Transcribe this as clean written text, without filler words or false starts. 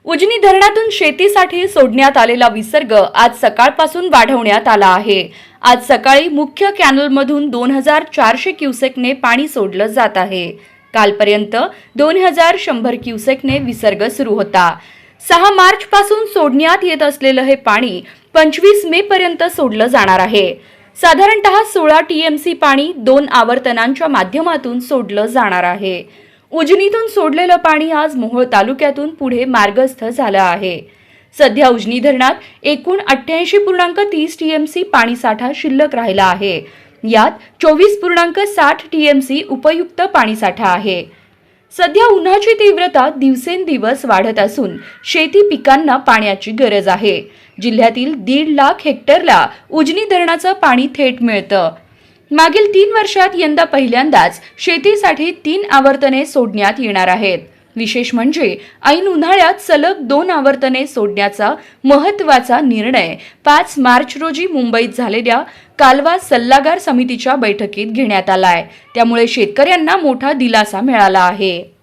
उजनी धरणातून शेतीसाठी सोडण्यात आलेला विसर्ग आज सकाळपासून वाढवण्यात आला आहे। आज सकाळी मुख्य कॅनलमधून 2400 क्युसेकने पाणी सोडलं जात आहे। कालपर्यंत 2100 क्युसेकने विसर्ग सुरू होता। 6 मार्च पासून सोडण्यात येत असलेलं हे पाणी 25 मे पर्यंत सोडलं जाणार आहे। साधारणतः 16 टीएमसी पाणी 2 आवर्तनांच्या माध्यमातून सोडलं जाणार आहे। उजनीतून सोडलेलं पाणी आज मोहोळ तालुक्यातून पुढे मार्गस्थ झालं आहे। सध्या उजनी धरणात एकूण 88.30 टीएमसी पाणीसाठा शिल्लक राहिला आहे। यात 24.60 टीएमसी उपयुक्त पाणीसाठा आहे। सध्या उन्हाची तीव्रता दिवसेंदिवस वाढत असून शेती पिकांना पाण्याची गरज आहे। जिल्ह्यातील 1.5 लाख हेक्टरला उजनी धरणाचं पाणी थेट मिळतं। मागील 3 वर्षात यंदा पहिल्यांदाच शेतीसाठी 3 आवर्तने सोडण्यात येणार आहेत। विशेष म्हणजे ऐन उन्हाळ्यात सलग 2 आवर्तने सोडण्याचा महत्त्वाचा निर्णय 5 मार्च रोजी मुंबईत झालेल्या कालवा सल्लागार समितीच्या बैठकीत घेण्यात आलाय। त्यामुळे शेतकऱ्यांना मोठा दिलासा मिळाला आहे।